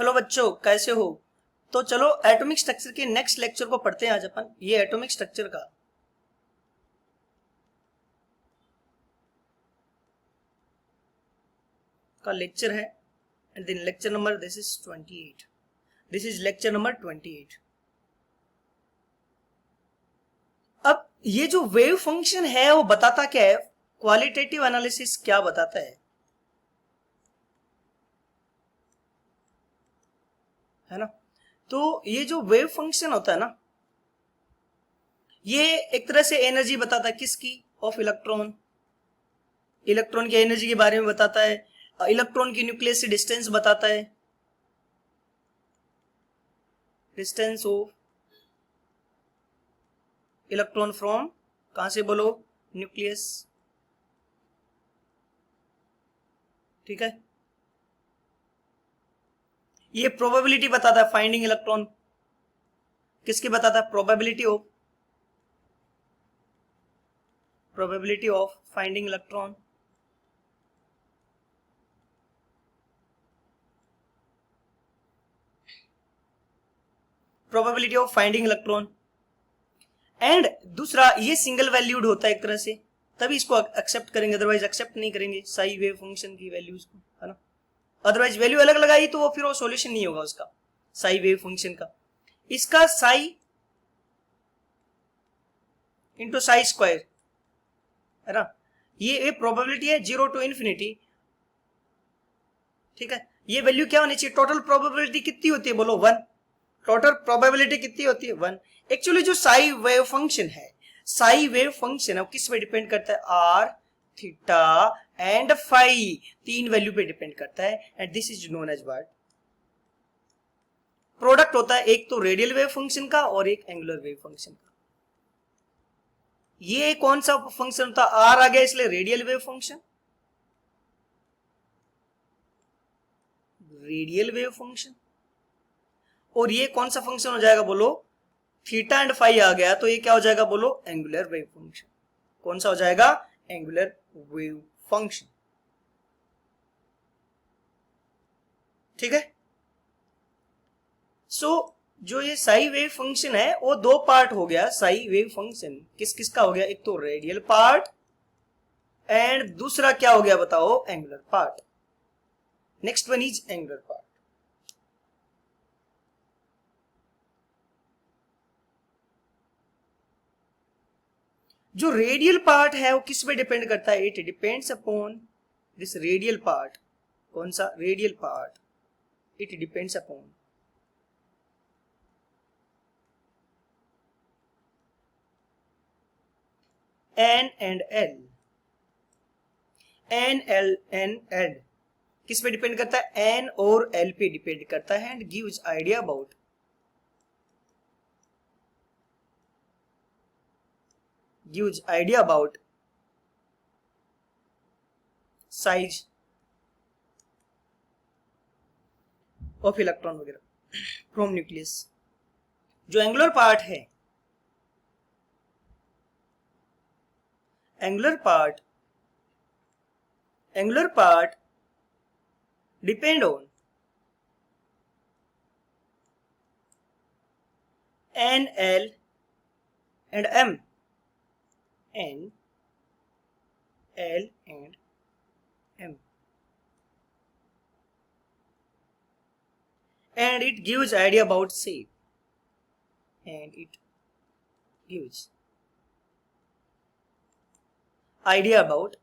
Hello बच्चों, कैसे हो। तो चलो एटॉमिक स्ट्रक्चर के नेक्स्ट लेक्चर को पढ़ते हैं आज अपन। ये एटॉमिक स्ट्रक्चर का लेक्चर है। And then lecture number this is 28। This is lecture number 28। अब ये जो वेव फंक्शन है वो बताता क्या है, क्वालिटेटिव एनालिसिस क्या बताता है ना। तो ये जो वेव फंक्शन होता है ना, ये एक तरह से एनर्जी बताता है, किसकी, ऑफ इलेक्ट्रॉन। इलेक्ट्रॉन की एनर्जी के बारे में बताता है। इलेक्ट्रॉन की न्यूक्लियस से डिस्टेंस बताता है, डिस्टेंस ऑफ इलेक्ट्रॉन फ्रॉम, कहां से बोलो, न्यूक्लियस। ठीक है। ये प्रोबेबिलिटी बताता है, फाइंडिंग इलेक्ट्रॉन किसकी बताता है, probability of finding electron. Probability of finding electron. And दूसरा, ये सिंगल वैल्यूड होता है एक तरह से, तभी इसको एक्सेप्ट करेंगे, अदरवाइज एक्सेप्ट नहीं करेंगे साई वेव फंक्शन की वैल्यूज को, है ना। अदरवाइज वैल्यू अलग लगाई तो वो फिर वो सॉल्यूशन नहीं होगा उसका, साई वेव फंक्शन का। इसका साई इंटू साई स्क्वायर, है ना। ये प्रोबेबिलिटी है 0 टू इन्फिनिटी। ठीक है। ये वैल्यू क्या होनी चाहिए, टोटल प्रोबेबिलिटी कितनी होती है, बोलो 1। टोटल प्रोबेबिलिटी कितनी होती है, 1। एक्चुअली जो साई वेव फंक्शन है, साई वेव फंक्शन है वो किस पे डिपेंड करता है, आर, थीटा एंड फाई, तीन वैल्यू पे डिपेंड करता है। And this is known as what, product होता है एक तो रेडियल वेव फंक्शन का और एक एंगुलर वेव फंक्शन का। ये कौन सा फंक्शन होता है, आर आ गया इसलिए radial wave function, radial wave function. और ये कौन सा फंक्शन हो जाएगा, बोलो थीटा एंड फाई आ गया तो ये क्या हो जाएगा, बोलो एंगुलर वेव फंक्शन। कौन सा हो जाएगा, एंगुलर वेव फंक्शन। ठीक है। सो जो ये साई वेव फंक्शन है वो दो पार्ट हो गया। साई वेव फंक्शन किस किस का हो गया, एक तो रेडियल पार्ट एंड दूसरा क्या हो गया बताओ, angular part. Next one is angular part. जो रेडियल पार्ट है वो किस पे डिपेंड करता है, it depends upon this radial part. कौन सा, radial part, it depends upon N and L. N किस पे डिपेंड करता है, एन और एल पे डिपेंड करता है। And gives idea about, gives idea about size of electron वगैरह फ्रॉम न्यूक्लियस। जो एंगुलर पार्ट है, angular part depend on N L and M, N L and M, and it gives idea about shape, and it gives idea about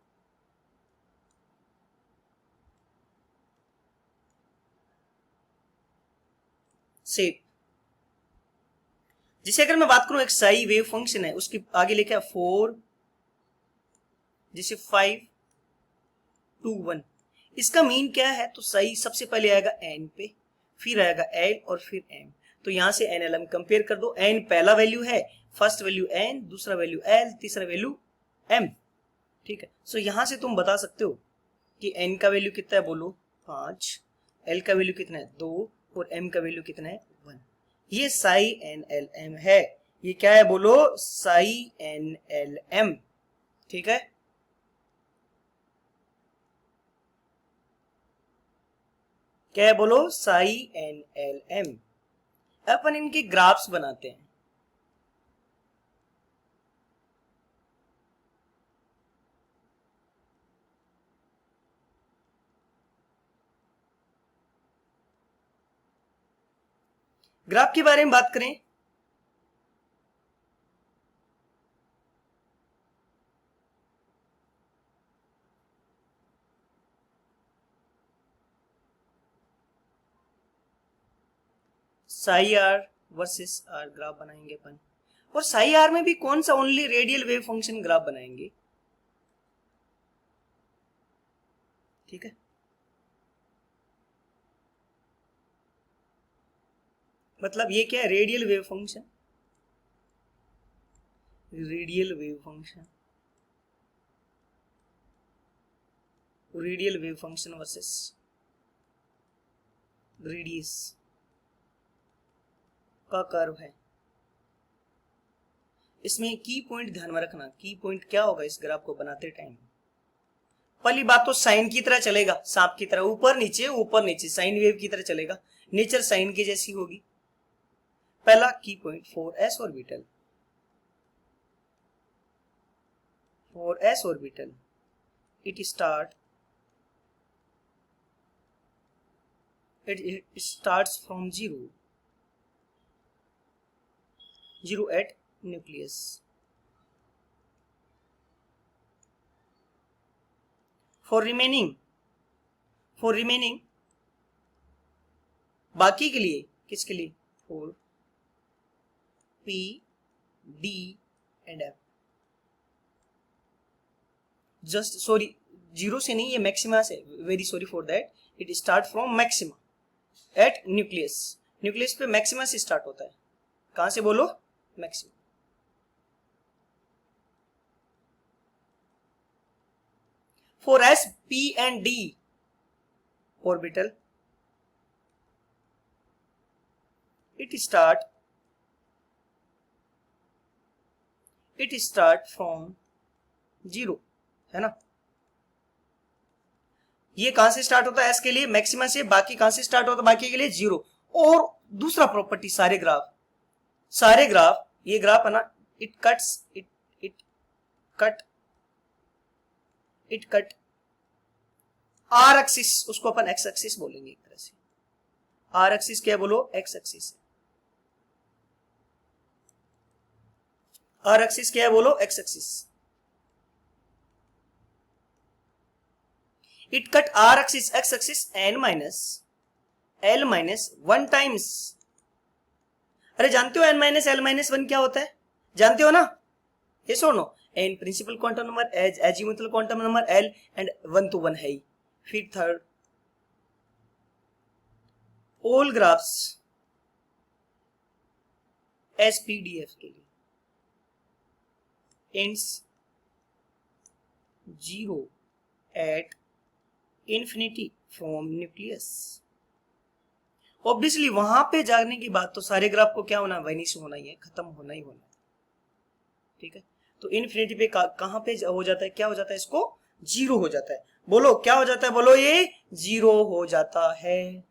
shape। जिसे अगर मैं बात करूं, एक Sai wave function है, उसकी आगे लिखा है 4, जिसे 5 2 1। इसका मीन क्या है, तो साई सबसे पहले आएगा एन पे, फिर आएगा एल और फिर एम। तो यहां से एन एल एम कंपेयर कर दो। एन पहला वैल्यू है, फर्स्ट वैल्यू एन, दूसरा वैल्यू एल, तीसरा वैल्यू एम। ठीक है। सो यहां से तुम बता सकते हो कि एन का वैल्यू कितना है, बोलो 5, एल का वैल्यू कितना है 2 और एम का वैल्यू कितना है 1। ये साई एन एल एम है। ये क्या है, बोलो साई एन एल एम। ठीक है। क्या है बोलो, साई एन एल एम। अपन इनके ग्राफ्स बनाते हैं। ग्राफ के बारे में बात करें, psi R versus R graph बनाएंगे अपन। और साई आर में भी कौन सा, only radial wave function graph बनाएंगे। ठीक है, मतलब ये क्या है, radial wave function, radial wave function, radial wave function versus radius का कर्व है। इसमें की पॉइंट ध्यान में रखना, की पॉइंट क्या होगा इस ग्राफ को बनाते टाइम। पहली बात तो साइन की तरह चलेगा, सांप की तरह ऊपर नीचे साइन वेव की तरह चलेगा, नेचर साइन की जैसी होगी। पहला की point for S orbital, for S orbital it starts from 0 at nucleus। for remaining बाकी के लिए, किसके लिए, for P D and F, just sorry 0 से नहीं, ये मैक्सिमा से, very sorry for that, it start from maxima eight nucleus. Nucleus पे मैक्सिमा से स्टार्ट होता है, कहां से बोलो, maxima. For S P and D orbital it start from 0, है ना। ये कहां से स्टार्ट होता है, एस के लिए मैक्सिमा से, बाकी कहां से स्टार्ट होता है, बाकी के लिए 0। और दूसरा प्रॉपर्टी, सारे ग्राफ, ये ग्राफ है ना, इट कट आर एक्सिस, उसको अपन एक्स एक्सिस बोलेंगे एक तरह से। आर एक्सिस क्या बोलो, एक्स एक्सिस। आर एक्सिस क्या है बोलो, X axis. It cut R axis X axis L minus 1 times. अरे जानते हो एन माइनस एल माइनस 1 क्या होता है, जानते हो ना, ये सुनो, N principal quantum number, azimuthal quantum number, L and 1 तो 1 है ही। फिर थर्ड, ऑल ग्राफ्स एसपीडीएफ के लिए ends 0 at infinity from nucleus। Obviously वहां पे जाने की बात तो सारे ग्राफ को क्या होना, वेनिश होना ही है, खत्म होना ही होना है। ठीक है, तो इन्फिनिटी पे कहां पे हो जाता है, क्या हो जाता है, इसको 0 हो जाता है। बोलो क्या हो जाता है, बोलो ये 0 हो जाता है।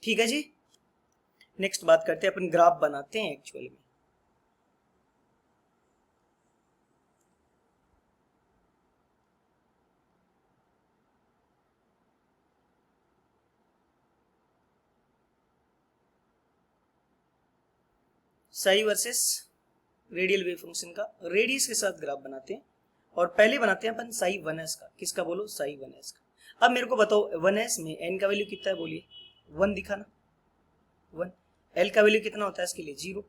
ठीक है जी, नेक्स्ट बात करते हैं, अपन ग्राफ बनाते हैं एक्चुअल में। Sai versus radial wave function का रेडियस के साथ ग्राफ बनाते हैं। और पहले बनाते हैं अपन साई 1s का, किसका बोलो, साई 1s का। अब मेरे को बताओ 1s में n का वैल्यू कितना है, बोलिए 1 दिखाना, 1। l का वैल्यू कितना होता है इसके लिए, 0।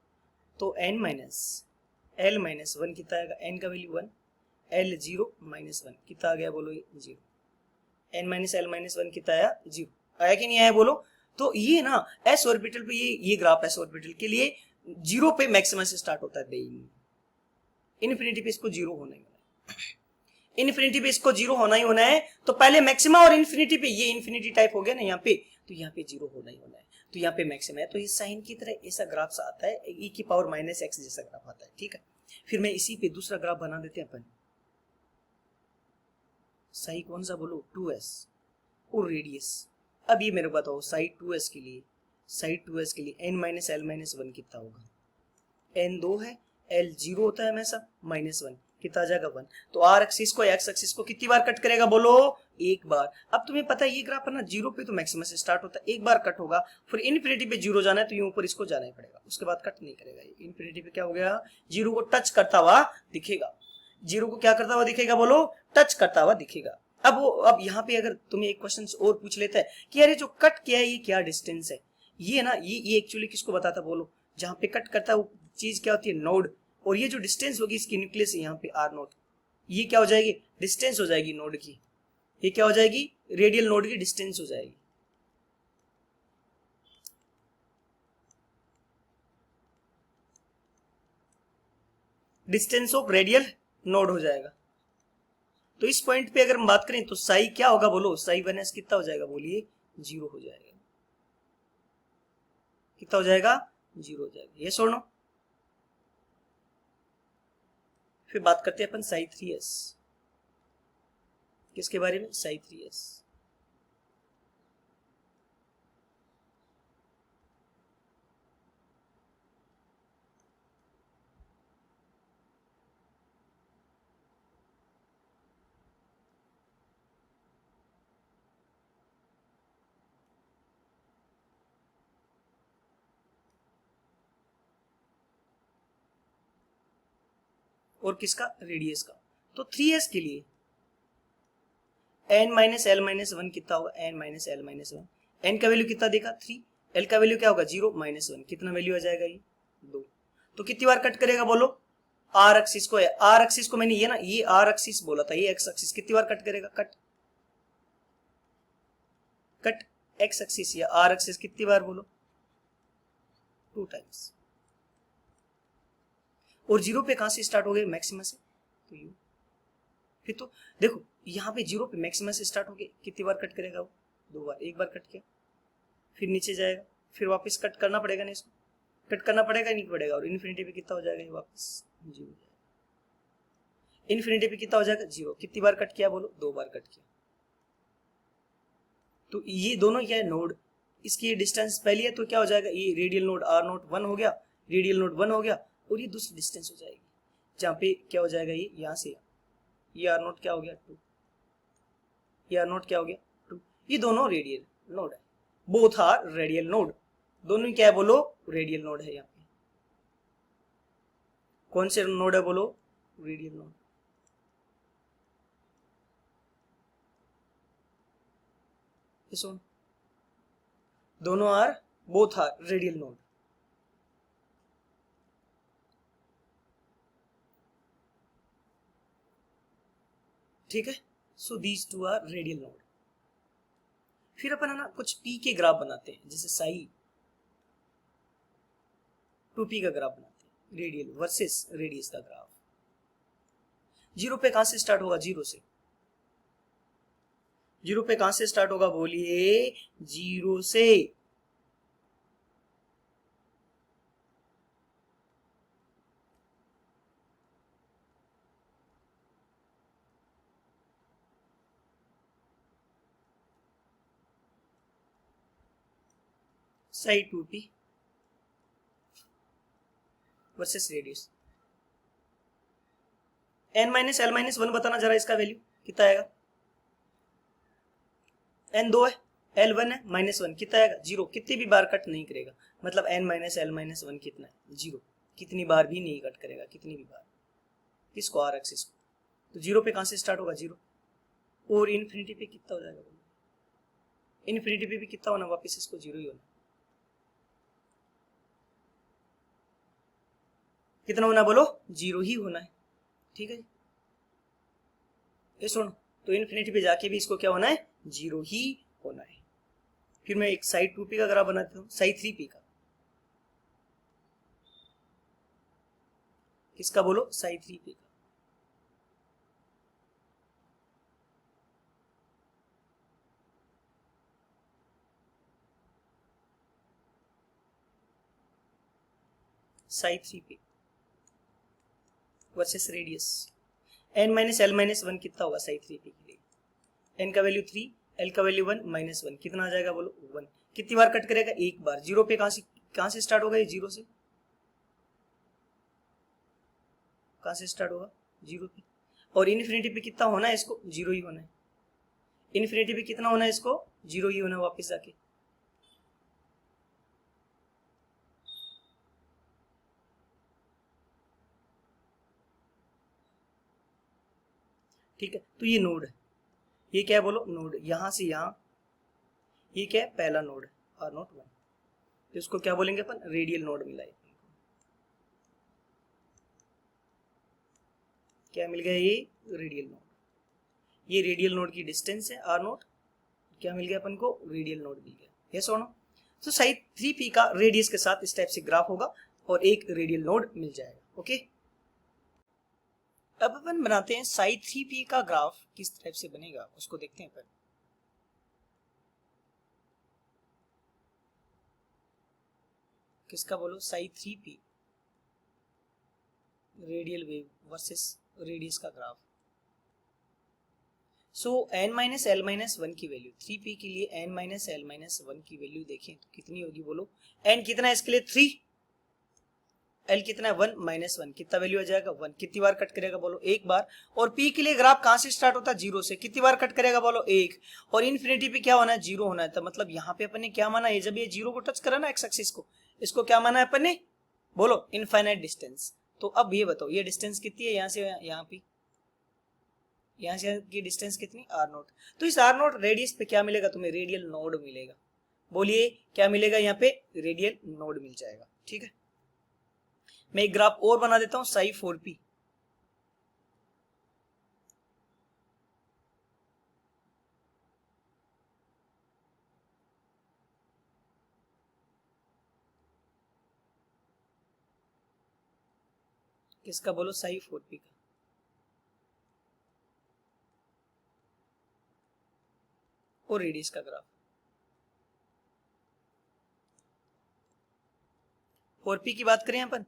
तो n माइनस l माइनस 1 कितना आएगा, n का वैल्यू 1, l 0 माइनस 1 कितना आ गया, बोलो ये 0। n माइनस l माइनस 1 कितना आया, 0 आया कि नहीं आया, बोलो। तो ये ना s ऑर्बिटल पे, ये ग्राफ s ऑर्बिटल के लिए 0 पे मैक्सिमम से स्टार्ट होता है, इन्फिनिटी पे इसको 0 होना ही होना है, इन्फिनिटी पे इसको 0 होना ही होना है। तो पहले मैक्सिमा और इन्फिनिटी पे, ये इन्फिनिटी टाइप हो गया ना यहाँ पे, तो यहाँ पे 0 होना ही होना है। तो यहाँ पे मैक्सिमा है, तो ये साइन की तरह ऐसा ग्राफ आता है, e की पावर माइनस एक्स जैसा ग्राफ आता है। ठीक है, फिर मैं इसी पे दूसरा ग्राफ बना देते हैं अपन। साई कौन सा बोलो 2s और रेडियस। अब ये मेरे को बताओ साई 2s के लिए, साई 2s के लिए n minus L minus one कितना होगा, n 2 है, l 0 होता है हमेशा, -1 कितना आ जाएगा 1। तो r एक्सिस को x एक्सिस को कितनी बार कट करेगा बोलो, एक बार। अब तुम्हें पता है ये ग्राफ है ना, 0 पे तो मैक्सिमम से स्टार्ट होता है, एक बार कट होगा, फिर इन्फिनिटी पे 0 जाना है तो यूं ऊपर इसको जाना ही पड़ेगा, उसके बाद कट नहीं करेगा। इन्फिनिटी पे क्या हो गया, 0 को टच करता हुआ दिखेगा, 0 को क्या करता हुआ दिखेगा बोलो, टच करता हुआ दिखेगा। अब यहाँ पे अगर तुम्हें एक क्वेश्चन और पूछ लेता है कि अरे जो कट किया है ये क्या डिस्टेंस है, ये ना ये एक्चुअली किसको बताता बोलो, जहां पे कट करता है वो चीज क्या होती है, नोड। और ये जो डिस्टेंस होगी इसकी न्यूक्लियस से यहाँ पे आर नोट, ये क्या हो जाएगी, डिस्टेंस हो जाएगी नोड की, ये क्या हो जाएगी, रेडियल नोड की डिस्टेंस हो जाएगी। डिस्टेंस ऑफ रेडियल नोड हो जाएगा। तो इस पॉइंट पे अगर हम बात करें तो साई क्या होगा बोलो, साई 1s कितना हो जाएगा बोलिए, 0 हो जाएगा। कितना हो जाएगा, 0 हो जाएगा, ये सुनो। फिर बात करते हैं अपन साई 3s, किसके बारे में, साई 3s। और किसका, रेडियस का। तो 3s के लिए n minus L minus one कितना होगा, n minus L minus one, n का वैल्यू कितना देखा 3, l का वैल्यू क्या होगा 0 -1, कितना वैल्यू आ जाएगा ये 2। तो कितनी बार कट करेगा बोलो, r एक्सिस को है, r एक्सिस को मैंने ये ना ये r एक्सिस बोला था, ये x एक्सिस कितनी बार कट करेगा, कट कट x एक्सिस या r एक्सिस कितनी बार बोलो, 2 टाइम्स। और 0 पे कहां से स्टार्ट हो गए, मैक्सिमम से, तो यू। फिर तो देखो यहाँ पे 0 पे मैक्सिमम से स्टार्ट हो गए, कितनी बार कट करेगा वो, 2 बार, एक बार कट किया फिर नीचे जाएगा, फिर वापस कट करना पड़ेगा ना, इसको कट करना पड़ेगा नहीं पड़ेगा, और इन्फिनिटी पे कितना हो जाएगा ये वापस 0 हो जाएगा। इन्फिनिटी पे कितना हो जाएगा 0, कितनी बार कट किया बोलो, 2 बार कट किया। तो ये दोनों क्या है, नोड, इसकी ये डिस्टेंस पहली है तो क्या हो जाएगा, ये रेडियल नोड r नोट 1 हो गया, रेडियल नोड 1 हो गया, और ये दूसरी डिस्टेंस हो जाएगी जहाँ पे क्या हो जाएगा, ये यहाँ से ये r नोट क्या हो गया 2, ये r नोट क्या हो गया 2, ये दोनों रेडियल नोड है, बोथ आर रेडियल नोड, दोनों क्या है बोलो, रेडियल नोड है। यहाँ पे कौन से नोड है बोलो, रेडियल नोड। सुन, दोनों are both are radial node. ठीक है, so these two are radial node. फिर अपन है ना कुछ पी के ग्राफ बनाते हैं, जैसे साई 2p का ग्राफ बनाते हैं, रेडियल वर्सेस रेडियस का ग्राफ। 0 पे कहां से स्टार्ट होगा, 0 से, 0 पे कहां से स्टार्ट होगा बोलिए, 0 से। Sai 2p versus radius, n minus L minus one बताना जरा, इसका वैल्यू कितना आएगा, n 2 है, l 1 है, -1 कितना आएगा 0, कितनी भी बार कट नहीं करेगा, मतलब n minus L minus one कितना है 0, कितनी बार भी नहीं कट करेगा, कितनी भी बार, किसको, r एक्सिस को। तो 0 पे कहां से स्टार्ट होगा 0, और इन्फिनिटी पे कितना हो जाएगा, इन्फिनिटी पे भी कितना होना, वापस इसको 0 ही होना, कितना होना बोलो, 0 ही होना है। ठीक है, ये सुनो, तो इन्फिनिटी पे जाके भी इसको क्या होना है, 0 ही होना है। फिर मैं एक साइड 2p का ग्राफ बनाता हूँ, साइड 3p का, किसका बोलो, साइड 3p का। Side 3p versus radius, n minus L minus one कितना होगा साइड 3p के लिए, n का वैल्यू 3, l का वैल्यू 1 -1, कितना आ जाएगा बोलो 1। कितनी बार कट करेगा? एक बार। जीरो पे कहां से स्टार्ट होगा? ये जीरो से। कहां से स्टार्ट होगा? जीरो पे। और इन्फिनिटी पे कितना होना है इसको? जीरो ही होना है। इन्फिनिटी पे कितना होना है इसको? जीरो ही होना है वापस जाके। ठीक है, तो ये नोड है। ये क्या है बोलो? नोड। यहां से यहां ये क्या है? पहला नोड है, आर नोट 1। तो इसको क्या बोलेंगे अपन? रेडियल नोड मिला है। क्या मिल गया? ये रेडियल नोड। ये रेडियल नोड की डिस्टेंस है आर नोट। क्या मिल गया अपन को? रेडियल नोड मिल गया। यस और नो? तो साइड 3p का रेडियस के साथ इस टाइप से ग्राफ होगा और एक रेडियल नोड मिल जाएगा। ओके, अब अपन बनाते हैं साइड 3p का ग्राफ किस टाइप से बनेगा उसको देखते हैं अपन। किसका बोलो? Side 3p radial wave versus radius का ग्राफ। सो n minus L minus one की वैल्यू 3p के लिए n minus L minus one की वैल्यू देखें तो कितनी होगी बोलो? n कितना है इसके लिए? 3। l कितना है? 1 -1, कितना वैल्यू आ जाएगा? 1। कितनी बार कट करेगा बोलो? एक बार। और p के लिए ग्राफ कहां से स्टार्ट होता है? जीरो से। कितनी बार कट करेगा बोलो? एक। और इन्फिनिटी पे क्या होना है? जीरो होना है। तो मतलब यहाँ पे अपन ने क्या माना? ये जब ये जीरो को टच करा ना एक्स एक्सिस को, इसको क्या माना है अपन ने? बोलो इनफाइनाइट डिस्टेंस। तो अब ये बताओ ये डिस्टेंस कितनी है यहाँ से यहाँ पे? यहाँ से की डिस्टेंस कितनी? R naught. तो इस आर नोट रेडियस पे क्या मिलेगा तुम्हें? रेडियल नोड मिलेगा। बोलिए क्या मिलेगा यहाँ पे? रेडियल नोड मिल जाएगा। ठीक है, मैं एक ग्राफ और बना देता हूं साई 4p। किसका बोलो? साई 4p का। और रेडियस का ग्राफ 4p की बात करें अपन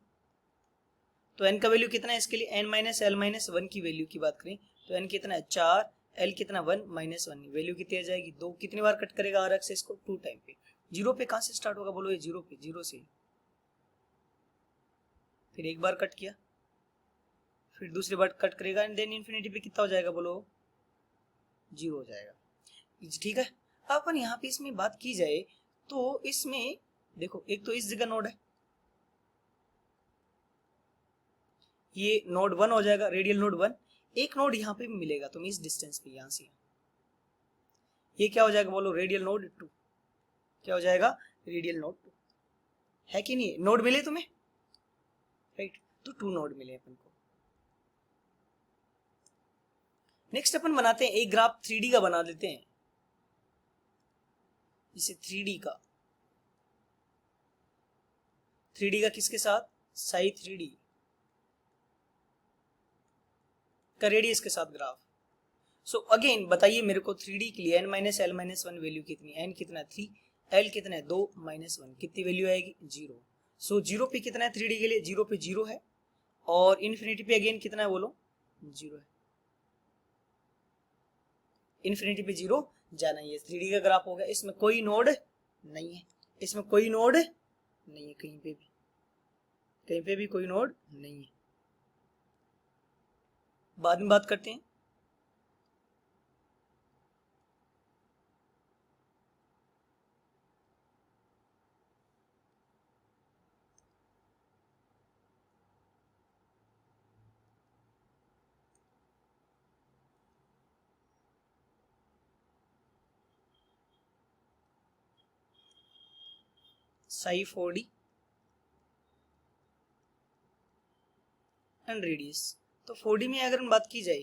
तो n का वैल्यू कितना है इसके लिए? n minus L minus one की वैल्यू की बात करें तो n कितना है? 4, l कितना? 1 -1, वैल्यू कितनी आ जाएगी? 2। कितनी बार कट करेगा आर एक्सिस को? 2 टाइम पे। जीरो पे कहां से स्टार्ट होगा बोलो? ये जीरो पे, जीरो से। फिर एक बार कट किया, फिर दूसरी बार कट करेगा एंड देन इन्फिनिटी पे कितना हो जाएगा बोलो? जीरो हो जाएगा। ठीक है, अब अपन यहाँ पे इसमें बात की जाए तो इसमें देखो एक तो इस जगह नोड है, ये नोड 1 हो जाएगा, रेडियल नोड 1। एक नोड यहाँ पे भी मिलेगा तुम्हें इस डिस्टेंस पे, यहाँ से ये क्या हो जाएगा बोलो? Radial node 2। क्या हो जाएगा? रेडियल नोड 2 है कि नहीं? नोड मिले तुम्हें, राइट? तो 2 नोड मिले अपन को। नेक्स्ट अपन बनाते हैं एक ग्राफ 3D का बना देते हैं, इसे 3D का। 3D का किसके साथ? साई 3D का रेडियस के साथ ग्राफ। सो अगेन बताइए मेरे को 3D के लिए n minus L minus one value कितनी? n कितना है? 3, l कितना है? 2 -1, कितनी वैल्यू आएगी? 0। सो 0 पे कितना है 3D के लिए? 0 पे 0 है और इन्फिनिटी पे अगेन कितना है बोलो? 0 है। इन्फिनिटी पे 0 जाना ही है। 3D का ग्राफ हो गया। इसमें कोई नोड नहीं है, इसमें कोई नोड नहीं है, कहीं पे भी कोई नोड नहीं है। बाद में बात करते हैं। Sai 4D and radius. तो 4D में अगर हम बात की जाए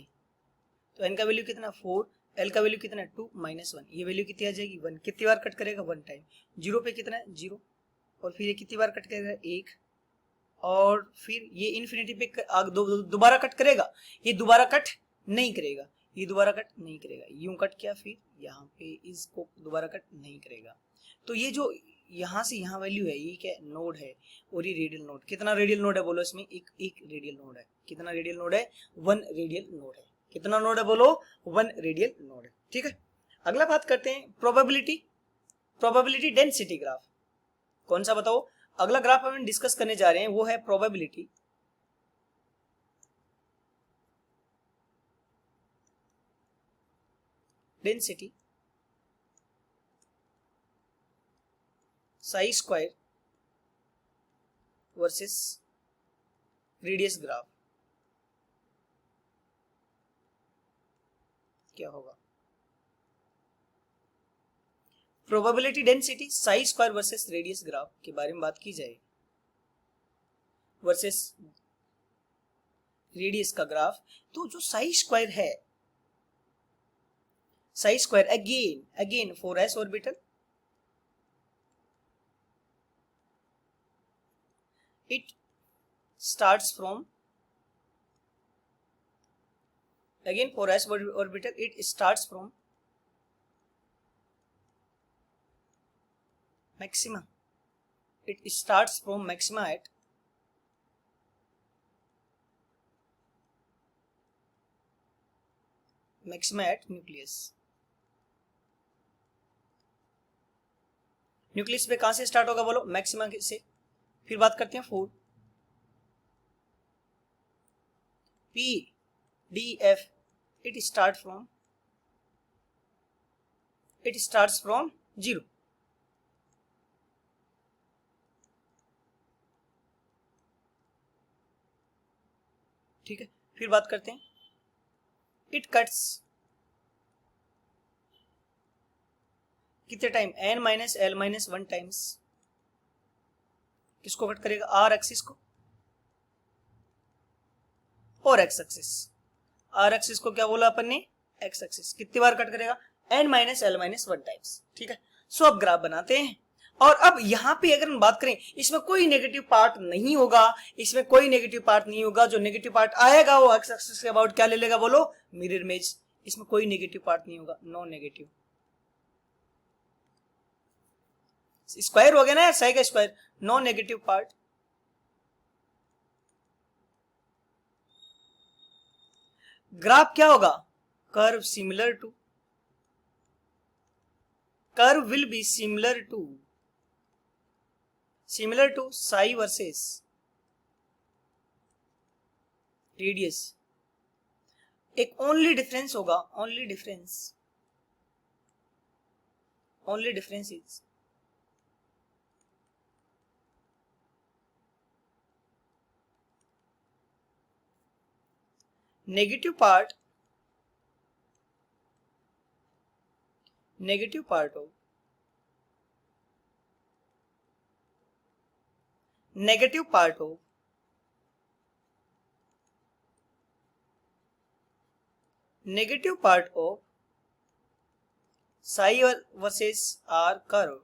तो n का वैल्यू कितना? 4, l का वैल्यू कितना? 2 -1, ये वैल्यू कितनी आ जाएगी? 1। कितनी बार कट करेगा? 1 टाइम। 0 पे कितना है? 0। और फिर ये कितनी बार कट करेगा? 1। और फिर ये इन्फिनिटी पे दोबारा कट करेगा? ये दोबारा कट नहीं करेगा, ये दोबारा कट नहीं करेगा। यूं कट किया, फिर यहाँ पे इसको दोबारा कट नहीं करेगा। तो ये जो यहाँ से यहाँ वैल्यू है ये क्या? नोड है। और ये रेडियल नोड। कितना रेडियल नोड है बोलो इसमें? एक रेडियल नोड है। कितना रेडियल नोड है? 1 रेडियल नोड है। कितना नोड है बोलो, 1 रेडियल नोड है। ठीक है, अगला बात करते हैं प्रोबेबिलिटी डेंसिटी ग्राफ। कौन सा बताओ, अगला ग्राफ हम डिस्कस करने जा रहे हैं वो है probability density Sai square versus radius graph. क्या होगा, probability density Sai square versus radius graph के बारे में बात की जाए, वर्सेस रेडियस का ग्राफ। तो जो साई स्क्वायर है, Sai square again 4s orbital, it starts from again 4s orbital, it starts from maxima, it starts from maxima at nucleus। Nucleus पे कहां से स्टार्ट होगा बोलो, मैक्सिमा से। फिर बात करते हैं 4 P D F, it starts from 0। ठीक है, फिर बात करते हैं इट कट्स कितने time, n minus l minus 1 times. किसको कट करेगा, r एक्सिस को और x एक्सिस। r एक्सिस को क्या बोला अपन ने, x एक्सिस। कितनी बार कट करेगा, n minus l minus 1 times. ठीक है, सो अब ग्राफ बनाते हैं। और अब यहां पे अगर हम बात करें, इसमें कोई नेगेटिव पार्ट नहीं होगा, इसमें कोई नेगेटिव पार्ट नहीं होगा। जो नेगेटिव पार्ट आएगा वो x एक्सिस के अबाउट क्या ले लेगा बोलो, मिरर इमेज। इसमें कोई नेगेटिव पार्ट नहीं होगा, नॉन नेगेटिव। स्क्वायर हो गया ना यार, साई का square, non negative part. Graph क्या होगा, curve will be similar to psi versus radius. एक ओनली डिफरेंस होगा, only difference is negative part of psi versus r curve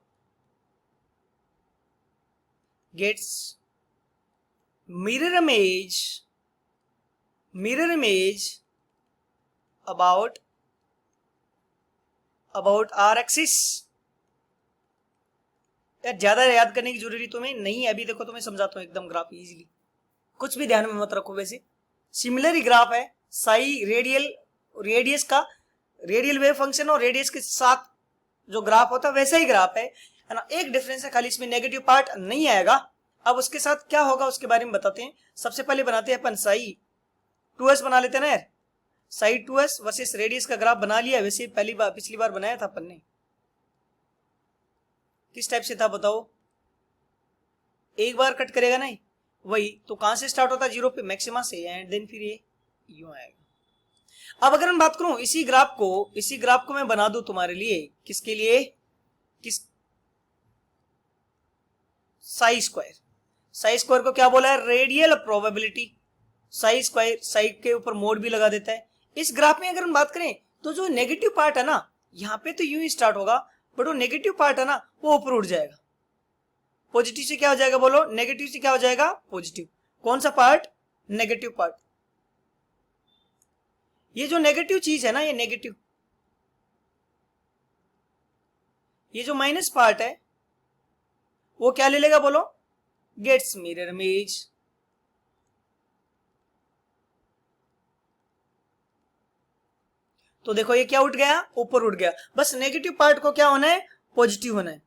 gets mirror image about r axis। यार ज्यादा याद करने की जरूरी तुम्हें नहीं है, अभी देखो तुम्हें समझाता हूं एकदम ग्राफ इजीली, कुछ भी ध्यान में मत रखो। वैसे सिमिलर ही ग्राफ है, साई रेडियस का रेडियल वेव फंक्शन और रेडियस के साथ जो ग्राफ होता है वैसा ही ग्राफ है ना। एक डिफरेंस है खाली, इसमें नेगेटिव पार्ट नहीं आएगा। अब उसके साथ क्या होगा उसके बारे में बताते हैं। सबसे पहले बनाते हैं अपन साई 2s बना लेते हैं ना यार, साई 2s वर्सेस रेडियस का ग्राफ बना लिया। वैसे पिछली बार बनाया था अपन ने, किस टाइप से था बताओ, एक बार कट करेगा नहीं वही, तो कहां से स्टार्ट होता है, 0 पे, मैक्सिमा से, एंड देन फिर ये यूं आएगा। अब अगर मैं बात करूं इसी ग्राफ को मैं बना दूं तुम्हारे लिए, किसके लिए, साई स्क्वायर को क्या बोला है, radial probability. Sai square, Sai के ऊपर मोड भी लगा देता है। इस ग्राफ में अगर हम बात करें तो जो नेगेटिव पार्ट है ना, यहां पे तो यूं ही स्टार्ट होगा, बट वो नेगेटिव पार्ट है ना वो ऊपर उठ जाएगा। पॉजिटिव से क्या हो जाएगा बोलो, नेगेटिव से क्या हो जाएगा पॉजिटिव। कौन सा पार्ट, नेगेटिव पार्ट। ये जो नेगेटिव चीज है ना, ये नेगेटिव, ये जो माइनस पार्ट है वो क्या ले लेगा बोलो, गेट्स मिरर इमेज तो देखो ये क्या उठ गया, ऊपर उठ गया। बस नेगेटिव पार्ट को क्या होना है, पॉजिटिव होना है।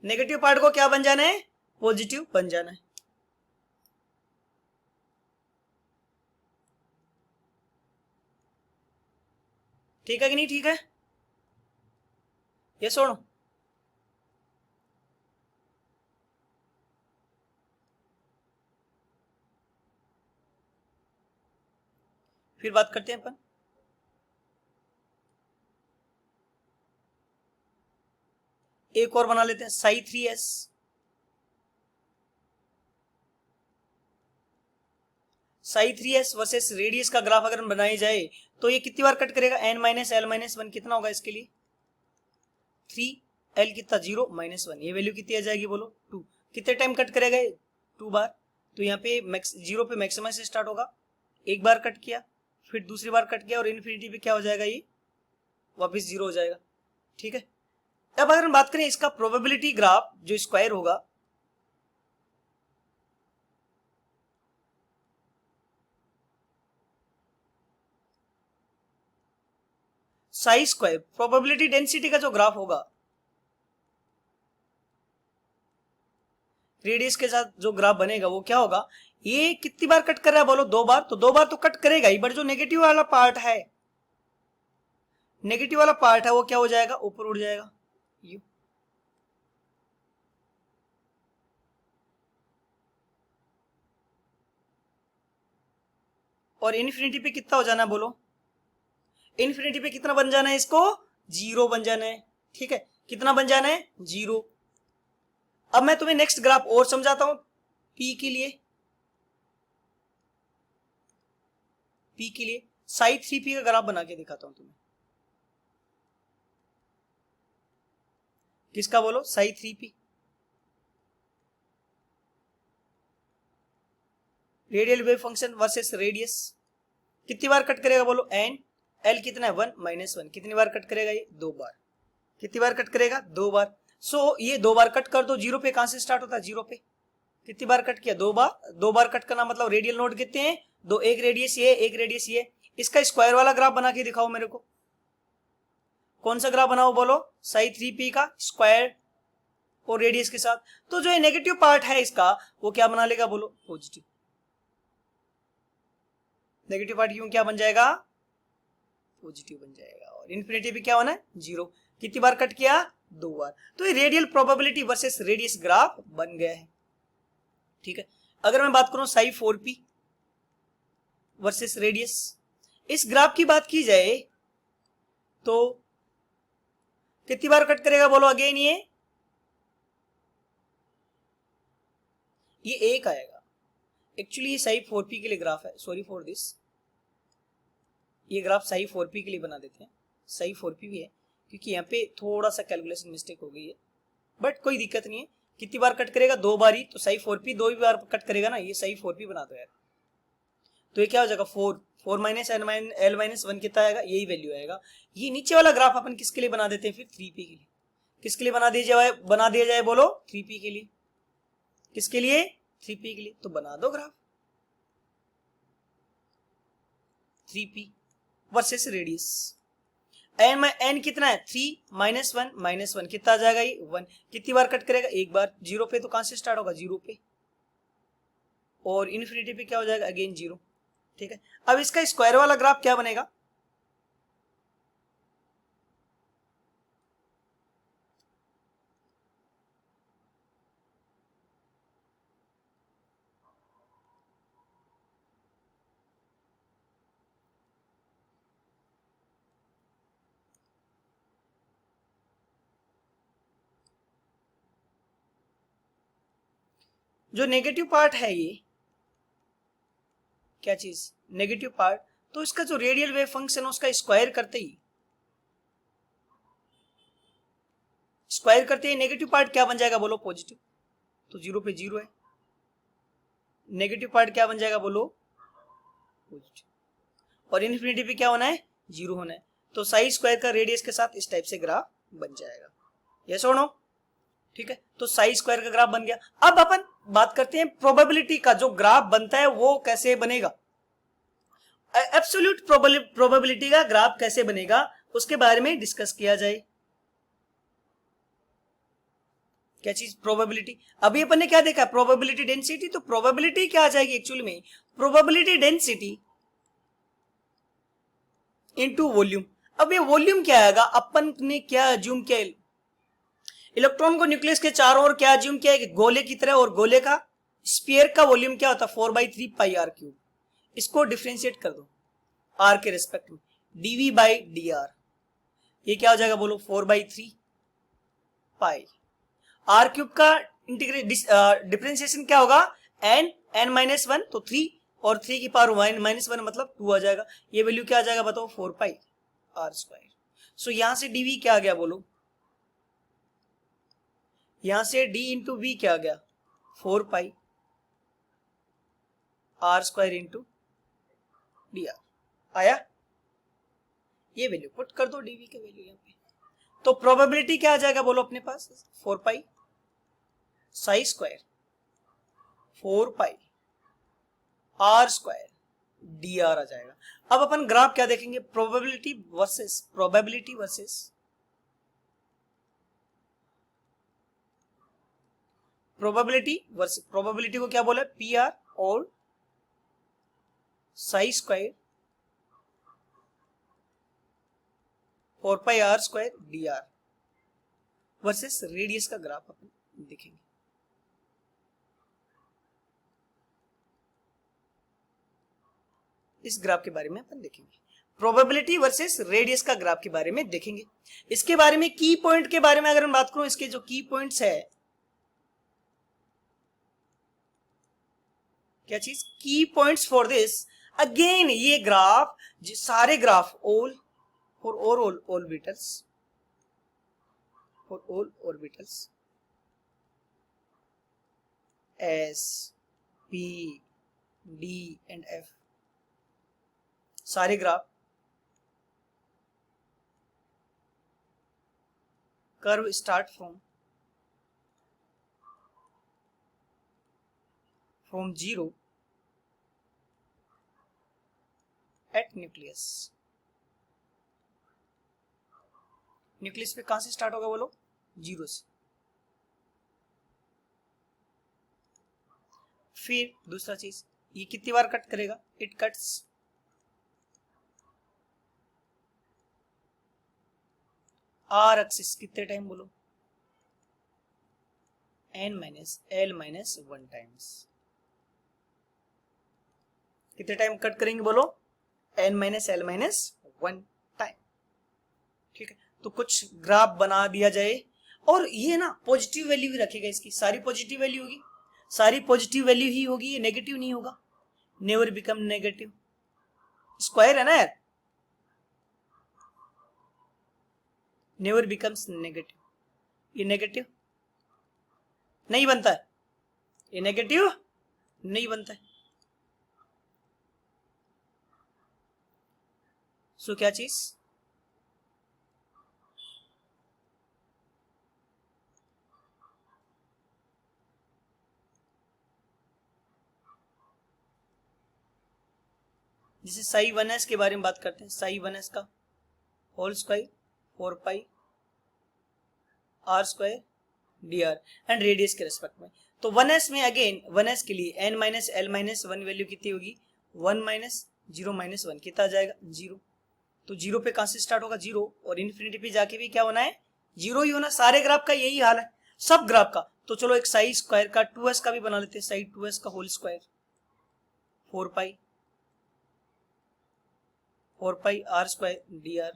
नेगेटिव पार्ट को क्या बन जाना है, पॉजिटिव बन जाना है। ठीक है कि नहीं, ठीक है, ये सुनो। फिर बात करते हैं अपन। एक और बना लेते हैं, Sai 3s। Sai 3s versus radius का ग्राफ अगर बनाया जाए तो ये कितनी बार कट करेगा, n minus L minus one, कितना होगा इसके लिए 3, l कितना 0 माइनस वन, ये वैल्यू कितनी आ जाएगी बोलो 2। कितने टाइम कट करेगा ये, 2 बार। तो यहाँ पे जीरो पे मैक्सिमम से स्टार्ट होगा, एक बार कट किया, फिर दूसरी बार कट किया, और इन्फिनिटी पे क्या हो जाएगा, ये वापस 0 हो जाएगा। ठीक है, अब अगर हम बात करें इसका प्रोबेबिलिटी ग्राफ जो स्क्वायर होगा, साई स्क्वायर प्रोबेबिलिटी डेंसिटी का जो ग्राफ होगा, रेडियस के साथ जो ग्राफ बनेगा वो क्या होगा, ये कितनी बार कट कर रहा है बोलो, 2 बार, तो 2 बार तो कट करेगा ही, बट जो नेगेटिव वाला पार्ट है, नेगेटिव वाला पार्ट है वो क्या हो जाएगा, ऊपर उड़ जाएगा यू। और इन्फिनिटी पे कितना हो जाना है बोलो, इन्फिनिटी पे कितना बन जाना है इसको, 0 बन जाना है। ठीक है, कितना बन जाना है, 0। अब मैं तुम्हें नेक्स्ट ग्राफ और समझाता हूं, पी के लिए, पी के लिए साई 3p का ग्राफ बना के दिखाता हूं तुम्हें। किसका बोलो, Sai 3p, radial wave function versus radius. कितनी बार कट करेगा बोलो, एन, एल कितना है 1 माइनस वन, कितनी बार कट करेगा ये, 2 बार। कितनी बार कट करेगा, 2 बार। सो ये 2 बार कट कर दो, 0 पे कहां से स्टार्ट होता है, 0 पे। कितनी बार कट किया, 2 बार। 2 बार कट करना मतलब रेडियल नोड कितने हैं, 2, एक रेडियस ये, एक रेडियस ये। इसका स्क्वायर वाला ग्राफ बना के दिखाओ मेरे को, कौन सा ग्राफ बनाओ बोलो, साई 3p का स्क्वायर और रेडियस के साथ। तो जो ये नेगेटिव पार्ट है इसका वो क्या बना लेगा बोलो, पॉजिटिव। नेगेटिव पार्ट क्यों क्या बन जाएगा, पॉजिटिव बन जाएगा। और इन्फिनिटी पे क्या होना है, 0। कितनी बार कट किया, 2 बार। तो ये radial probability versus radius graph बन गया है। ठीक है, अगर मैं बात करूं साई 4p वर्सेस रेडियस, इस ग्राफ की बात की जाए तो कितनी बार कट करेगा बोलो, अगेन ये एक आएगा। एक्चुअली ये साई 4p के लिए ग्राफ है, सॉरी फॉर दिस, ये ग्राफ साई 4p के लिए बना देते हैं। साई 4p भी है क्योंकि यहाँ पे थोड़ा सा कैलकुलेशन मिस्टेक हो गई है, बट कोई दिक्कत नहीं है। कितनी बार कट करेगा, 2 बार ही, तो साई 4p 2 ही बार कट करेगा ना, ये साई 4p बना दो यार। तो ये क्या हो जाएगा, 4 माइनस एल माइनस वन कितना आएगा, यही वैल्यू आएगा। ये नीचे वाला ग्राफ अपन किसके लिए बना देते हैं फिर, 3p के लिए। किसके लिए बना दिया जाए बोलो, 3p के लिए। किसके लिए, 3p के लिए। तो बना दो graph 3p versus radius. N कितना है, 3 माइनस वन कितना आ जाएगा, ये 1। कितनी बार कट करेगा, एक बार। 0 पे तो कहां से स्टार्ट होगा, 0 पे, और इन्फिनिटी पे क्या हो जाएगा, अगेन 0। ठीक है, अब इसका स्क्वायर वाला ग्राफ क्या बनेगा, जो नेगेटिव पार्ट है ये क्या चीज, नेगेटिव पार्ट, तो इसका जो रेडियल वेव फंक्शन है उसका स्क्वायर करते ही नेगेटिव पार्ट क्या बन जाएगा बोलो, पॉजिटिव। तो 0 पे 0 है, नेगेटिव पार्ट क्या बन जाएगा बोलो, पॉजिटिव। और इन्फिनिटी पे क्या होना है, 0 होना है। तो साई स्क्वायर का रेडियस के साथ इस टाइप से ग्राफ बन जाएगा, यस और नो। ठीक है, तो साई स्क्वायर का ग्राफ बन गया। अब अपन बात करते हैं प्रोबेबिलिटी का, जो ग्राफ बनता है वो कैसे बनेगा, एब्सोल्यूट प्रोबेबिलिटी का ग्राफ कैसे बनेगा उसके बारे में डिस्कस किया जाए। क्या चीज, प्रोबेबिलिटी। अभी अपन ने क्या देखा, प्रोबेबिलिटी डेंसिटी। तो प्रोबेबिलिटी क्या आ जाएगी एक्चुअली में, प्रोबेबिलिटी डेंसिटी इनटू वॉल्यूम। अब ये वॉल्यूम क्या आएगा, अपन ने क्या अज्यूम किया, इलेक्ट्रॉन को न्यूक्लियस के चारों ओर क्या अज्यूम किया है, गोले की तरह, और गोले का स्फीयर का वॉल्यूम क्या होता है 4/3 पाई आर क्यूब। इसको डिफरेंशिएट कर दो आर के रेस्पेक्ट में, dv बाई डी आर, ये क्या हो जाएगा बोलो 4/3 पाई आर क्यूब का डिफरेंशिएशन क्या होगा n-1, तो 3 और 3 की पावर -1 मतलब 2 आ जाएगा। ये वैल्यू क्या आ जाएगा बताओ 4 पाई आर स्क्वायर। सो यहां से dv क्या आ गया बोलो, यहां से d इंटू वी क्या आ गया 4 pi are square into d r आया। ये वैल्यू पुट कर दो dv के वैल्यू यहां पे, तो प्रोबेबिलिटी क्या आ जाएगा बोलो अपने पास 4 pi psi square 4 pi are square D r आ जाएगा। अब अपन ग्राफ क्या देखेंगे, प्रोबेबिलिटी वर्सेस प्रोबेबिलिटी को क्या बोला पी आर और psi square 4 pi are square D R versus radius का ग्राफ अपन देखेंगे। इस ग्राफ के बारे में अपन देखेंगे, प्रोबेबिलिटी वर्सेस रेडियस का ग्राफ के बारे में देखेंगे। इसके बारे में की पॉइंट के बारे में अगर मैं बात करूं, इसके जो की पॉइंट्स है, क्या चीज, की पॉइंट्स फॉर दिस, अगेन ये ग्राफ, सारे graph all for all orbitals, for all orbitals s p d and f, सारे graph curve start from 0 at nucleus. Nucleus पे कहां से स्टार्ट होगा बोलो 0 से। फिर दूसरा चीज, ये कितनी बार कट करेगा, इट कट्स आर एक्सिस कितने टाइम बोलो n-l-1 टाइम्स। कितने टाइम कट करेंगे बोलो n-l-1 टाइम। ठीक है, तो कुछ ग्राफ बना दिया जाए, और ये ना पॉजिटिव वैल्यू भी रखेगा, इसकी सारी पॉजिटिव वैल्यू होगी, सारी पॉजिटिव वैल्यू ही होगी, ये नेगेटिव नहीं होगा, नेवर बिकम नेगेटिव। स्क्वायर है ना यार, नेवर बिकम्स नेगेटिव, ये नेगेटिव नहीं बनता है, ये नेगेटिव नहीं बनता है। सो क्या चीज, जैसे साई 1s के बारे में बात करते हैं, साई 1s का whole square 4 pi are square D R and radius के रेस्पेक्ट में। तो 1s में अगेन 1s के लिए n-l-1 वैल्यू कितनी होगी 1 - 0 - 1 कितना आ जाएगा 0। तो 0 पे कहां से स्टार्ट होगा 0, और इन्फिनिटी पे जाके भी क्या होना है 0 ही होना। सारे ग्राफ का यही हाल है, सब ग्राफ का। तो चलो एक साई स्क्वायर का 2s का भी बना लेते हैं, साई 2s का whole square 4 pi are square D R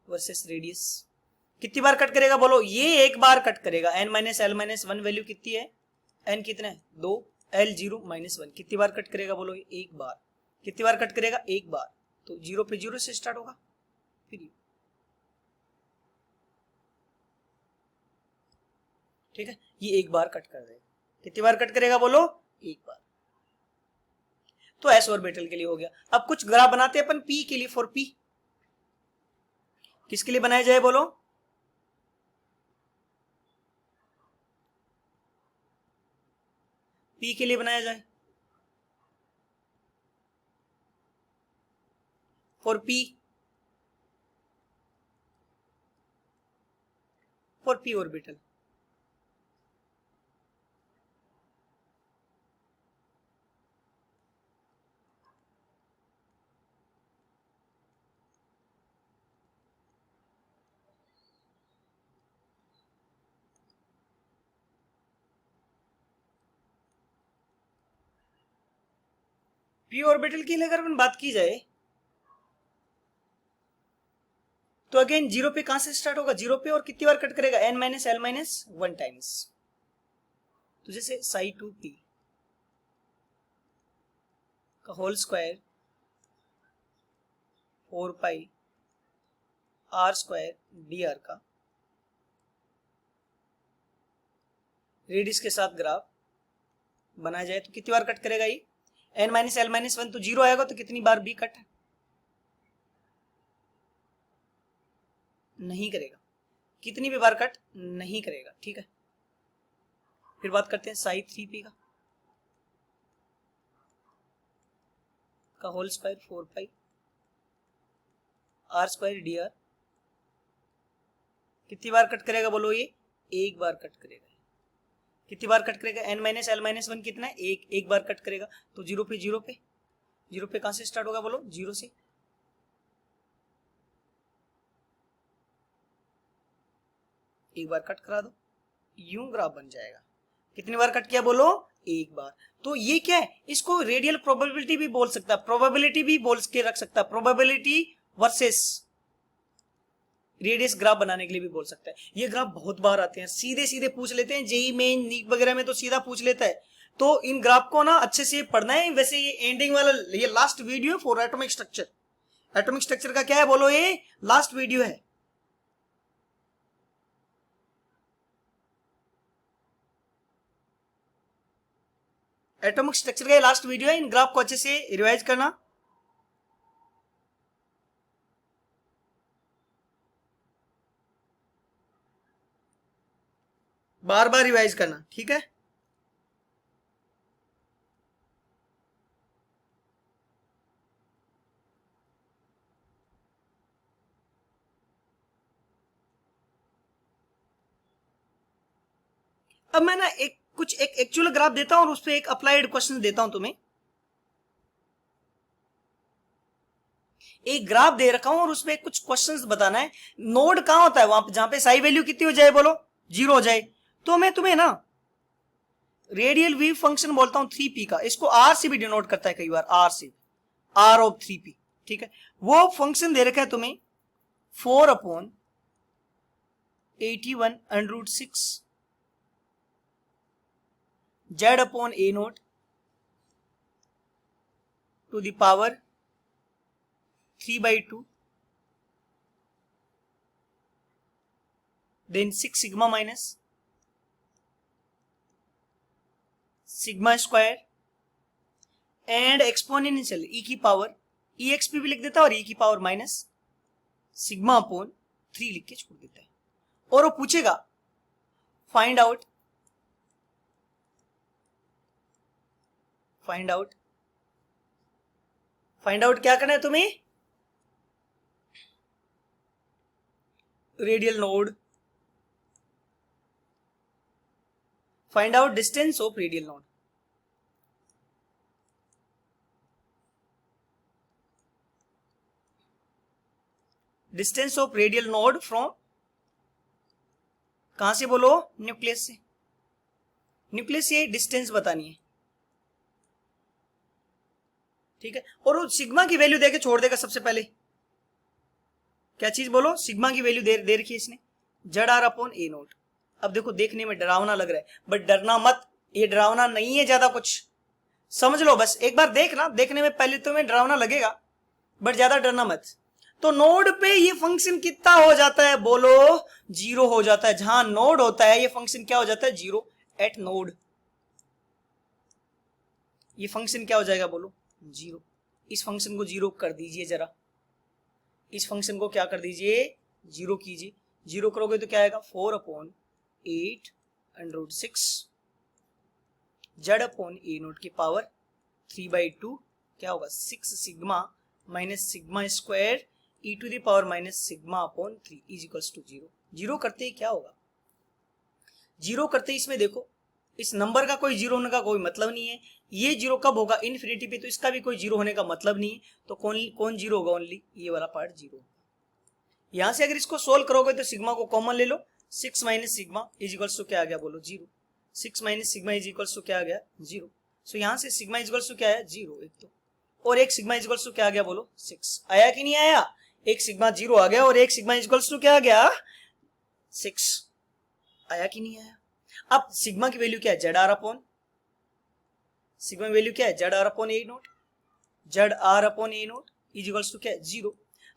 versus radius. कितनी बार कट करेगा बोलो, ये एक बार कट करेगा, n-l-1 वैल्यू कितनी है, n कितना है 2, l0 - 1 कितनी बार कट करेगा बोलो, एक बार। कितनी बार कट करेगा, एक बार। तो 0 पे 0 से स्टार्ट होगा, फिर ठीक है, ये एक बार कट कर देगा। कितनी बार कट करेगा बोलो, एक बार। तो एस ऑर्बिटल के लिए हो गया। अब कुछ ग्राफ बनाते हैं अपन पी के लिए, फॉर पी किसके लिए बनाया जाए बोलो? पी के लिए बनाया जाए। For P, for P orbital. P orbital की अगर अपन बात की जाए तो अगेन जीरो पे कहां से स्टार्ट होगा? जीरो पे, और कितनी बार कट करेगा? n minus L minus one times. तो जैसे साई टू पी का whole square 4 pi are square D R का रेडियस के साथ ग्राफ बनाया जाए तो कितनी बार कट करेगा ये? n minus L minus one, तो जीरो आएगा तो कितनी बार बी कट? नहीं करेगा। कितनी भी बार कट नहीं करेगा। ठीक है, फिर बात करते हैं साई थ्री पी का whole square 4 pi are square D R. कितनी बार कट करेगा बोलो? ये एक बार कट करेगा। कितनी बार कट करेगा? n minus L minus one कितना है? एक बार कट करेगा। तो जीरो पे जीरो पे, जीरो पे कहां से स्टार्ट होगा बोलो? जीरो से। एक बार कट करा दो, यूं ग्राफ बन जाएगा। कितनी बार कट किया बोलो? एक बार। तो ये क्या है? इसको रेडियल प्रोबेबिलिटी भी बोल सकता है, प्रोबेबिलिटी भी बोल के रख सकता है, प्रोबेबिलिटी वर्सेस रेडियस ग्राफ बनाने के लिए भी बोल सकता है। ये ग्राफ बहुत बार आते हैं, सीधे सीधे पूछ लेते हैं, जेई मेन नीट वगैरह में तो सीधा पूछ लेता है। तो इन ग्राफ को ना अच्छे से पढ़ना है। वैसे ये एंडिंग वाला, ये last video for atomic structure. Atomic structure का क्या है बोलो? ये लास्ट वीडियो है। एटॉमिक स्ट्रक्चर का ये लास्ट वीडियो है। इन ग्राफ को अच्छे से रिवाइज करना। बार बार रिवाइज करना, ठीक है? अब मैं ना एक कुछ एक एक्चुअल ग्राफ देता हूं और उस पर एक अप्लाइड क्वेश्चन देता हूं तुम्हें। एक ग्राफ दे रखा हूं और उसमें कुछ क्वेश्चंस बताना है। नोड कहां होता है? वहां जहां पे साई वैल्यू कितनी हो जाए बोलो? जीरो हो जाए। तो मैं तुम्हें ना रेडियल वेव फंक्शन बोलता हूं 3p का। इसको आर से भी डिनोट करता है कई बार, आर से, आर ऑफ 3p। ठीक है, वो फंक्शन दे रखा है तुम्हें 4/81√6 z/a0 to the power 3/2 then 6 sigma minus sigma square and exponential e की पावर exp भी लिख देता है और e की पावर माइनस सिग्मा अपॉन 3 लिख के छोड़ देता है। और वो पूछेगा फाइंड आउट क्या करना है तुम्हें? Radial node, find out distance of radial node. Distance of radial node from, कहां से बोलो? न्यूक्लियस से। न्यूक्लियस से डिस्टेंस बतानी है। ठीक है, और वो सिग्मा की वैल्यू देके छोड़ देगा सबसे पहले। क्या चीज बोलो? सिग्मा की वैल्यू दे रखी है इसने, ZR/A0। अब देखो, देखने में डरावना लग रहा है, बट डरना मत, ये डरावना नहीं है ज्यादा कुछ। समझ लो बस, एक बार देखना, देखने में पहले तुम्हें डरावना लगेगा बट ज्यादा डरना मत। तो नोड पे ये फंक्शन कितना हो जाता है बोलो? जीरो हो जाता है। जहां नोड होता है ये फंक्शन क्या हो जाता है? जीरो। एट नोड ये फंक्शन क्या हो जाएगा बोलो? जीरो। इस फंक्शन को जीरो कर दीजिए जरा। इस फंक्शन को क्या कर दीजिए? जीरो कीजिए, जीरो करोगे तो क्या आएगा 4/8 जेड अपॉन ए नोट की पावर 3/2 क्या होगा 6 sigma minus sigma square E to the power minus sigma upon 3 is equals to 0। Zero करते ही क्या होगा, जीरो करते ही इसमें देखो इस नंबर का कोई जीरो होने का कोई मतलब नहीं है, ये जीरो कब होगा इन्फिनिटी पे, तो इसका भी कोई जीरो होने का मतलब नहीं है, तो कौन कौन जीरो होगा, ओनली ये वाला पार्ट जीरो। यहां से अगर इसको सोल्व करोगे तो सिग्मा को कॉमन ले लो, 6 minus sigma is equals to क्या आ गया बोलो 0, 6 minus sigma is equals to क्या आ गया 0। सो यहां से सिग्मा इज इक्वल्स टू क्या है 0 एक तो, और एक सिग्मा इज इक्वल्स टू क्या आ गया बोलो 6। आया कि नहीं आया, एक सिग्मा 0 आ गया और एक सिग्मा इज इक्वल्स टू क्या आ गया 6। आया कि नहीं आया। अब सिग्मा की वैल्यू क्या है Z R upon, sigma value क्या है Z R upon A naught, Z R upon A naught is equals to क्या है 0।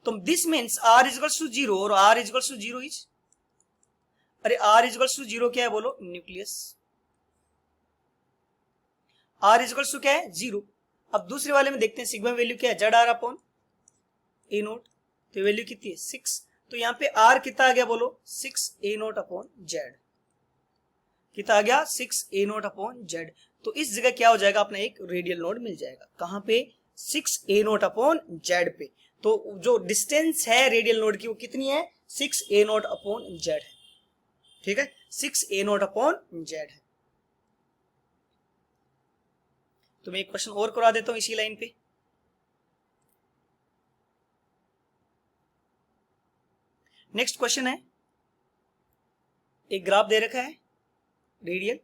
तो this means R is equals to 0 और R is equals to 0 is, अरे आर इज इक्वल्स टू 0 क्या है बोलो nucleus, R is equals to क्या है 0। अब दूसरे वाले में देखते हैं सिग्मा वैल्यू क्या है जेड आर अपॉन ए नोट, तो वैल्यू कितनी है 6, तो यहाँ पे आर कितना आ गया बोलो 6 ए नोट अपॉन जेड, कितना आ गया 6 ए नोट अपॉन जेड। तो इस जगह क्या हो जाएगा अपना एक रेडियल नोड मिल जाएगा, कहां पे 6 ए नोट अपॉन जेड पे। तो जो डिस्टेंस है रेडियल नोड की वो कितनी है 6 ए नोट अपॉन जेड है, ठीक है 6 ए नोट अपॉन जेड है। तो मैं एक क्वेश्चन और करा देता हूं इसी लाइन पे। नेक्स्ट क्वेश्चन है, एक ग्राफ दे रखा है रेडियल,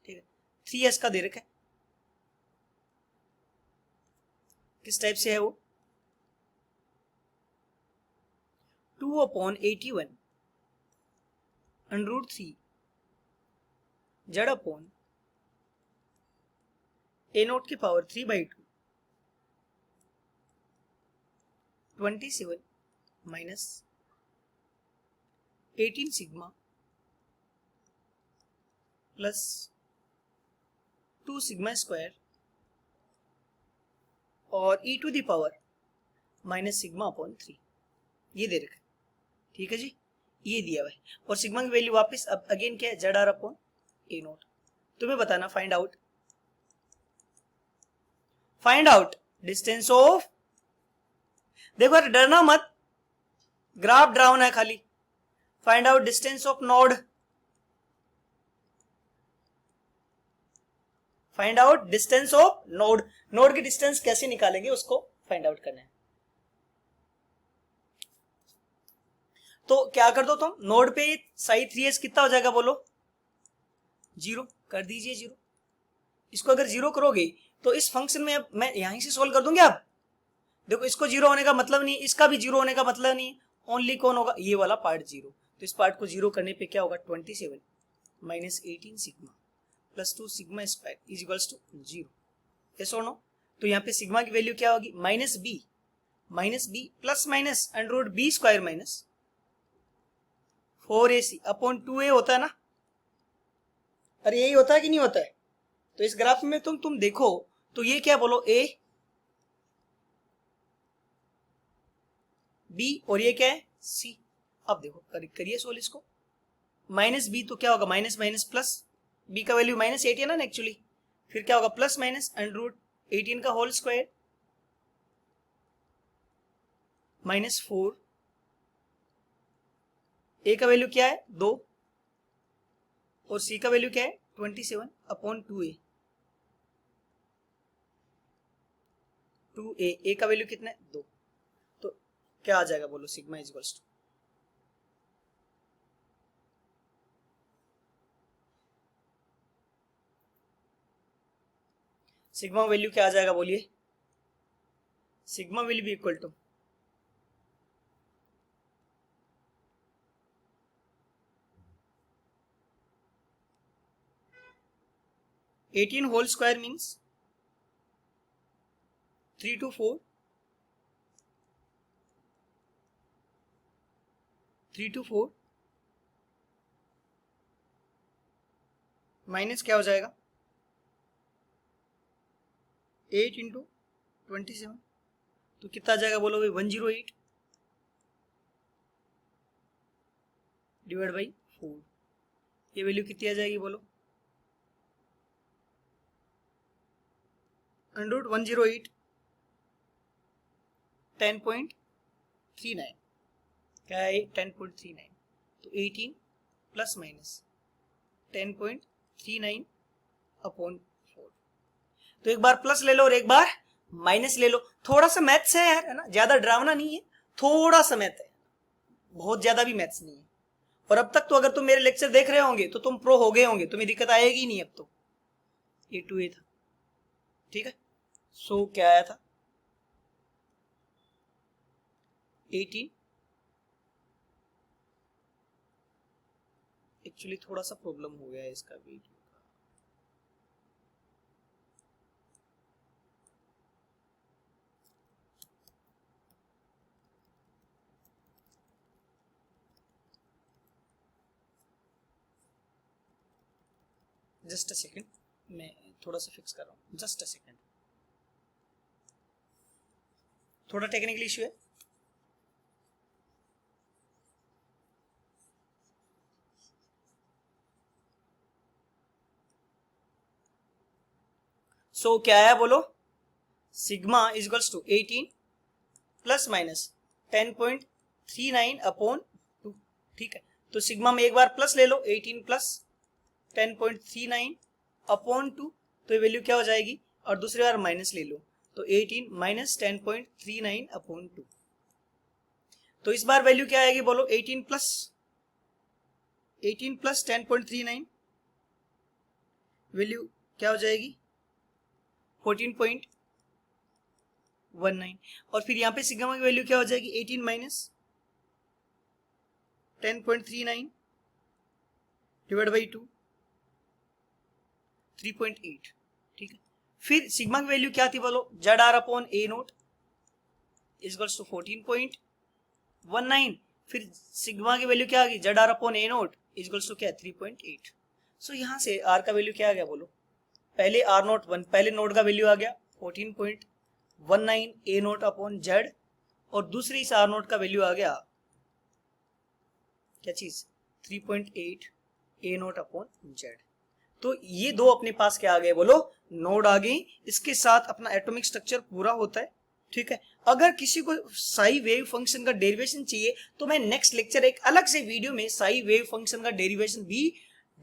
ठीक है 3s का दे रखा है, किस टाइप से है वो 2/81 √3 जेड अपॉन ए नोट की power 3/2 27 minus 18 sigma plus 2 sigma square और e to the power minus sigma upon 3, ये दे रखा है, ठीक है जी ये दिया हुआ है। और सिग्मा की वैल्यू वापस अब अगेन क्या है जेड आर अपॉन ए नोट। तुम्हें बताना फाइंड आउट डिस्टेंस ऑफ, देखो डरना मत, ग्राफ ड्राउन है खाली, find out distance of node, find out distance of node, node की डिस्टेंस कैसे निकालेंगे उसको फाइंड आउट करना है। तो क्या कर दो तुम नोड पे साई 3s कितना हो जाएगा बोलो 0 कर दीजिए 0। इसको अगर 0 करोगे तो इस फंक्शन में अब मैं यहीं से सोल्व कर दूंगी। अब देखो इसको 0 होने का मतलब नहीं, इसका भी 0 होने का मतलब नहीं, ओनली कौन होगा ये वाला पार्ट 0। तो इस पार्ट को 0 करने पे क्या होगा 27 minus 18 sigma plus 2 sigma square is equals to 0, yes और नो। तो यहाँ पे सिग्मा की वैल्यू क्या होगी minus B plus minus under B square minus 4ac upon 2a होता है ना, अरे यही होता है कि नहीं होता है। तो इस ग्राफ में तुम देखो तो ये क्या बोलो a b और ये क्या है c। अब देखो करिए सोल्व इसको, माइनस बी तो क्या होगा माइनस माइनस प्लस, b का वैल्यू माइनस 8 है ना एक्चुअली, फिर क्या होगा प्लस माइनस अंडर 18 का होल स्क्वायर माइनस 4, ए का वैल्यू क्या है 2 और सी का वैल्यू क्या है 27 अपॉन 2a, ए का वैल्यू कितना है 2। तो क्या आ जाएगा बोलो sigma is equals to, sigma value क्या आ जाएगा बोलिए, sigma will be equal to 18 whole square means 3 to 4, 3 to 4 minus क्या हो जाएगा 8 इंटू 27, तो कितना आ जाएगा बोलो भाई 108 डिवाइड बाई 4, ये वैल्यू कितनी आ जाएगी बोलो? अंडर 108 10.39 क्या है? 10.39, तो 18 प्लस माइनस 10.39 अपॉन 4। तो एक बार प्लस ले लो और एक बार माइनस ले लो। थोड़ा सा मैथ्स है यार, है ना, ज्यादा डरावना नहीं है, थोड़ा सा मैथ है, बहुत ज्यादा भी मैथ्स नहीं है। और अब तक तो अगर तुम मेरे लेक्चर देख रहे होंगे तो तुम प्रो हो गए होंगे, तुम्हें दिक्कत आएगी नहीं अब तो। ए टू ए था, ठीक है। सो क्या आया था? 18। एक्चुअली थोड़ा सा प्रॉब्लम हो गया है इसका वीडियो का। जस्ट अ सेकेंड, मैं थोड़ा सा फिक्स कर रहा हूँ, जस्ट अ सेकेंड, थोड़ा टेक्निकल इश्यू है। सो क्या आया बोलो? Sigma is equals to 18 plus minus 10.39 upon 2, ठीक है। तो सिग्मा में एक बार प्लस ले लो, 18 प्लस 10.39 अपॉन 2, तो ये वैल्यू क्या हो जाएगी? और दूसरी बार माइनस ले लो, तो 18 माइनस 10.39 अपॉन 2। तो इस बार वैल्यू क्या आएगी बोलो? 18 प्लस 10.39, वैल्यू क्या हो जाएगी? 14.19। और फिर यहाँ पे सिग्मा की वैल्यू क्या हो जाएगी? 18 माइनस 10.39 डिवाइड बाई 2, 3.8, ठीक है। फिर सिग्मा की वैल्यू क्या थी बोलो? Z R upon A naught equals to 14.19। फिर सिग्मा की वैल्यू क्या आ गई? Z R upon A naught equals to क्या? 3.8। सो यहां से आर का वैल्यू क्या आ गया बोलो? पहले आर नोट 1, पहले नोट का वैल्यू आ गया 14.19 ए नोट अपॉन जेड, और दूसरी इस आर नोट का वैल्यू आ गया क्या चीज? 3.8 ए नोट अपॉन जेड। तो ये दो अपने पास क्या आ गए बोलो? नोड आ गई। इसके साथ अपना एटॉमिक स्ट्रक्चर पूरा होता है, ठीक है। अगर किसी को साई वेव फंक्शन का डेरिवेशन चाहिए तो मैं नेक्स्ट लेक्चर एक अलग से वीडियो में साई वेव फंक्शन का डेरिवेशन भी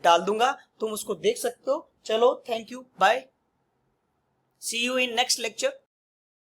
डाल दूंगा, तुम उसको देख सकते हो। चलो, thank you, bye, see you in next lecture.